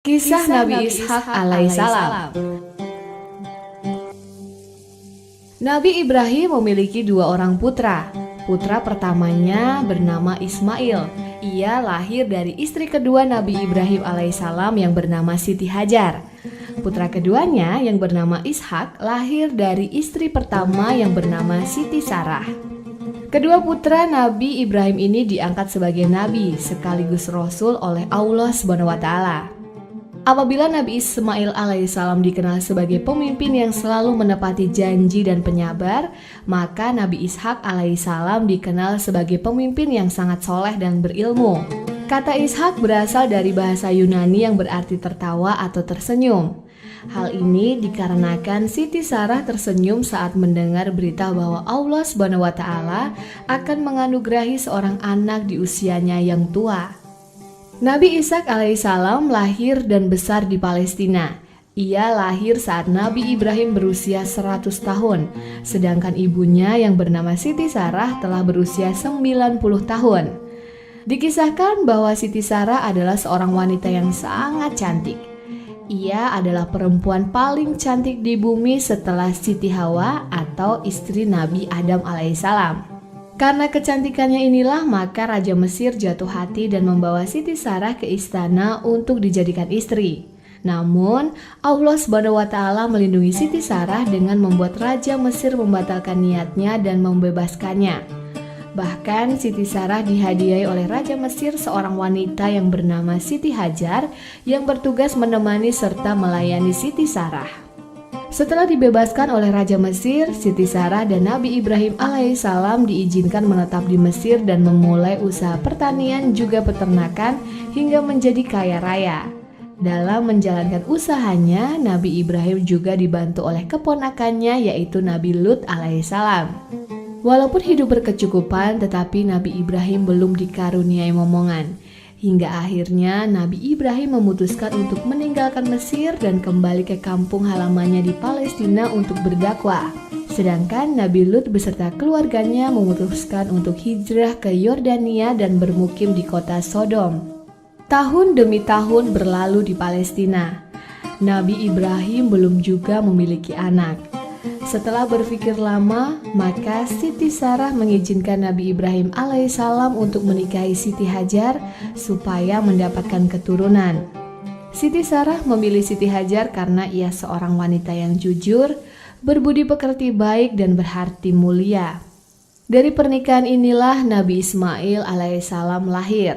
Kisah Nabi Ishak alaihissalam. Nabi Ibrahim memiliki dua orang putra. Putra pertamanya bernama Ismail. Ia lahir dari istri kedua Nabi Ibrahim alaihissalam yang bernama Siti Hajar. Putra keduanya yang bernama Ishak lahir dari istri pertama yang bernama Siti Sarah. Kedua putra Nabi Ibrahim ini diangkat sebagai nabi sekaligus rasul oleh Allah SWT. Apabila Nabi Ismail alaihissalam dikenal sebagai pemimpin yang selalu menepati janji dan penyabar, maka Nabi Ishak alaihissalam dikenal sebagai pemimpin yang sangat soleh dan berilmu. Kata Ishak berasal dari bahasa Yunani yang berarti tertawa atau tersenyum. Hal ini dikarenakan Siti Sarah tersenyum saat mendengar berita bahwa Allah SWT akan menganugerahi seorang anak di usianya yang tua. Nabi Ishak alaihissalam lahir dan besar di Palestina. Ia lahir saat Nabi Ibrahim berusia 100 tahun, sedangkan ibunya yang bernama Siti Sarah telah berusia 90 tahun. Dikisahkan bahwa Siti Sarah adalah seorang wanita yang sangat cantik. Ia adalah perempuan paling cantik di bumi setelah Siti Hawa atau istri Nabi Adam alaihissalam. Karena kecantikannya inilah maka Raja Mesir jatuh hati dan membawa Siti Sarah ke istana untuk dijadikan istri. Namun Allah SWT melindungi Siti Sarah dengan membuat Raja Mesir membatalkan niatnya dan membebaskannya. Bahkan Siti Sarah dihadiahi oleh Raja Mesir seorang wanita yang bernama Siti Hajar yang bertugas menemani serta melayani Siti Sarah. Setelah dibebaskan oleh Raja Mesir, Siti Sarah dan Nabi Ibrahim alaihissalam diizinkan menetap di Mesir dan memulai usaha pertanian juga peternakan hingga menjadi kaya raya. Dalam menjalankan usahanya, Nabi Ibrahim juga dibantu oleh keponakannya yaitu Nabi Lut alaihissalam. Walaupun hidup berkecukupan, tetapi Nabi Ibrahim belum dikaruniai momongan. Hingga akhirnya Nabi Ibrahim memutuskan untuk meninggalkan Mesir dan kembali ke kampung halamannya di Palestina untuk berdakwah. Sedangkan Nabi Lut beserta keluarganya memutuskan untuk hijrah ke Yordania dan bermukim di kota Sodom. Tahun demi tahun berlalu di Palestina. Nabi Ibrahim belum juga memiliki anak. Setelah berpikir lama, maka Siti Sarah mengizinkan Nabi Ibrahim alaihissalam untuk menikahi Siti Hajar supaya mendapatkan keturunan. Siti Sarah memilih Siti Hajar karena ia seorang wanita yang jujur, berbudi pekerti baik dan berhati mulia. Dari pernikahan inilah Nabi Ismail alaihissalam lahir.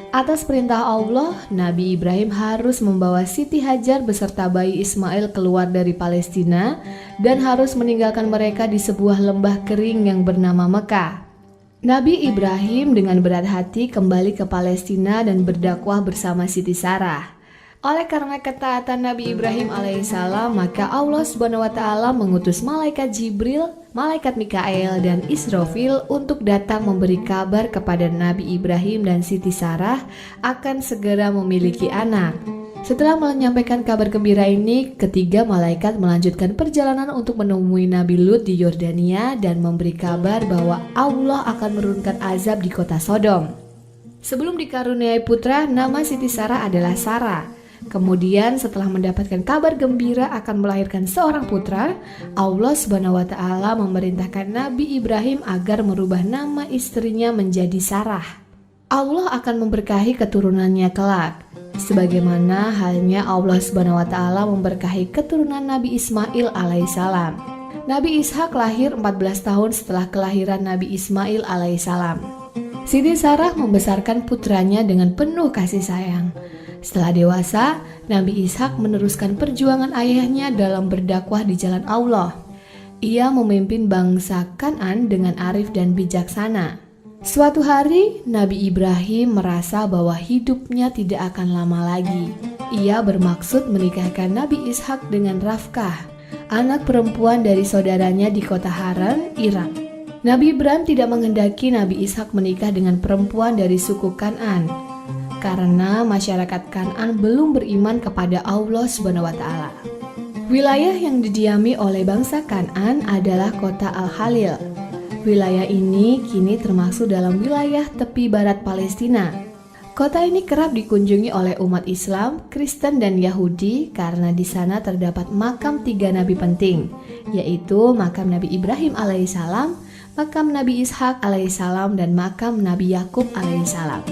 Atas perintah Allah, Nabi Ibrahim harus membawa Siti Hajar beserta bayi Ismail keluar dari Palestina dan harus meninggalkan mereka di sebuah lembah kering yang bernama Mekah. Nabi Ibrahim dengan berat hati kembali ke Palestina dan berdakwah bersama Siti Sarah. Oleh karena ketaatan Nabi Ibrahim alaihissalam, maka Allah SWT mengutus malaikat Jibril, malaikat Mikael dan Israfil untuk datang memberi kabar kepada Nabi Ibrahim dan Siti Sarah akan segera memiliki anak. Setelah menyampaikan kabar gembira ini, ketiga malaikat melanjutkan perjalanan untuk menemui Nabi Lut di Yordania dan memberi kabar bahwa Allah akan menurunkan azab di kota Sodom. Sebelum dikaruniai putra, nama Siti Sarah adalah Sarah. Kemudian setelah mendapatkan kabar gembira akan melahirkan seorang putra, Allah SWT memerintahkan Nabi Ibrahim agar merubah nama istrinya menjadi Sarah. Allah akan memberkahi keturunannya kelak, sebagaimana halnya Allah SWT memberkahi keturunan Nabi Ismail alaihissalam. Nabi Ishak lahir 14 tahun setelah kelahiran Nabi Ismail alaihissalam. Siti Sarah membesarkan putranya dengan penuh kasih sayang. Setelah dewasa, Nabi Ishak meneruskan perjuangan ayahnya dalam berdakwah di jalan Allah. Ia memimpin bangsa Kan'an dengan arif dan bijaksana. Suatu hari, Nabi Ibrahim merasa bahwa hidupnya tidak akan lama lagi. Ia bermaksud menikahkan Nabi Ishak dengan Rafkah, anak perempuan dari saudaranya di kota Haran, Irak. Nabi Ibrahim tidak menghendaki Nabi Ishak menikah dengan perempuan dari suku Kan'an, karena masyarakat Kan'an belum beriman kepada Allah SWT. Wilayah yang didiami oleh bangsa Kan'an adalah kota Al-Khalil. Wilayah ini kini termasuk dalam wilayah tepi barat Palestina. Kota ini kerap dikunjungi oleh umat Islam, Kristen, dan Yahudi karena di sana terdapat makam 3 nabi penting, yaitu makam Nabi Ibrahim alaihissalam, makam Nabi Ishak alaihissalam, dan makam Nabi Yakub alaihissalam.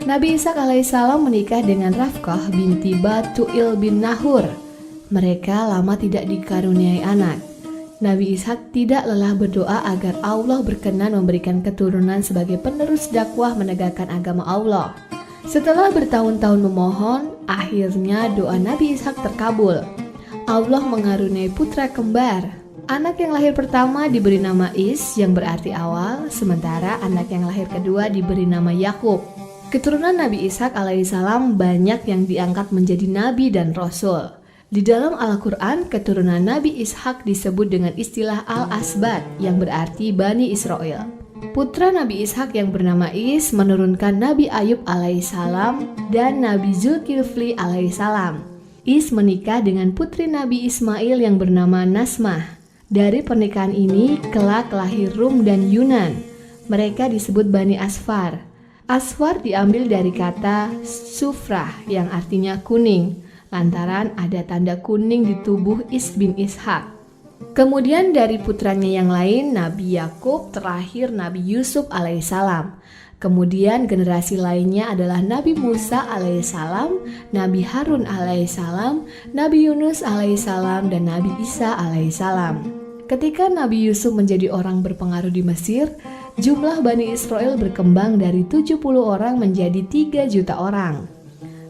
Nabi Ishak alaihissalam menikah dengan Rafqah binti Batuil bin Nahur. Mereka lama tidak dikaruniai anak. Nabi Ishak tidak lelah berdoa agar Allah berkenan memberikan keturunan sebagai penerus dakwah menegakkan agama Allah. Setelah bertahun-tahun memohon, akhirnya doa Nabi Ishak terkabul. Allah mengaruniai putra kembar. Anak yang lahir pertama diberi nama Is yang berarti awal, sementara anak yang lahir kedua diberi nama Yakub. Keturunan Nabi Ishak alaihissalam banyak yang diangkat menjadi nabi dan rasul. Di dalam Al-Quran, keturunan Nabi Ishak disebut dengan istilah Al-Asbat yang berarti Bani Israel. Putra Nabi Ishak yang bernama Is menurunkan Nabi Ayub alaihissalam dan Nabi Zulkifli alaihissalam. Is menikah dengan putri Nabi Ismail yang bernama Nasmah. Dari pernikahan ini kelak lahir Rum dan Yunan. Mereka disebut Bani Asfar. Asfar diambil dari kata sufrah yang artinya kuning, lantaran ada tanda kuning di tubuh Is bin Ishak. Kemudian dari putranya yang lain, Nabi Yakub, terakhir Nabi Yusuf alaihissalam. Kemudian generasi lainnya adalah Nabi Musa alaihissalam, Nabi Harun alaihissalam, Nabi Yunus alaihissalam, dan Nabi Isa alaihissalam. Ketika Nabi Yusuf menjadi orang berpengaruh di Mesir, jumlah Bani Israel berkembang dari 70 orang menjadi 3 juta orang.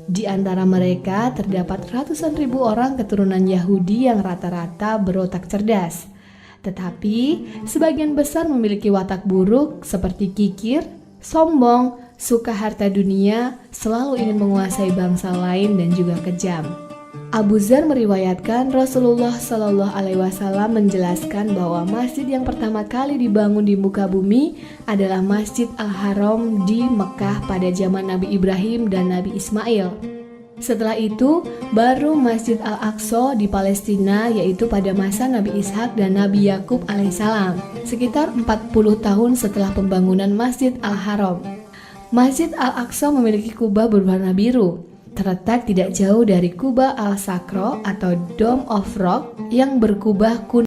Di antara mereka terdapat ratusan ribu orang keturunan Yahudi yang rata-rata berotak cerdas. Tetapi sebagian besar memiliki watak buruk seperti kikir, sombong, suka harta dunia, selalu ingin menguasai bangsa lain dan juga kejam. Abu Dzar meriwayatkan Rasulullah Shallallahu Alaihi Wasallam menjelaskan bahwa masjid yang pertama kali dibangun di muka bumi adalah Masjid Al-Haram di Mekah pada zaman Nabi Ibrahim dan Nabi Ismail. Setelah itu baru Masjid Al-Aqsa di Palestina, yaitu pada masa Nabi Ishak dan Nabi Yakub alaihissalam, sekitar 40 tahun setelah pembangunan Masjid Al-Haram. Masjid Al-Aqsa memiliki kubah berwarna biru, terletak tidak jauh dari Kubah Al-Sakro atau Dome of Rock yang berkubah kuning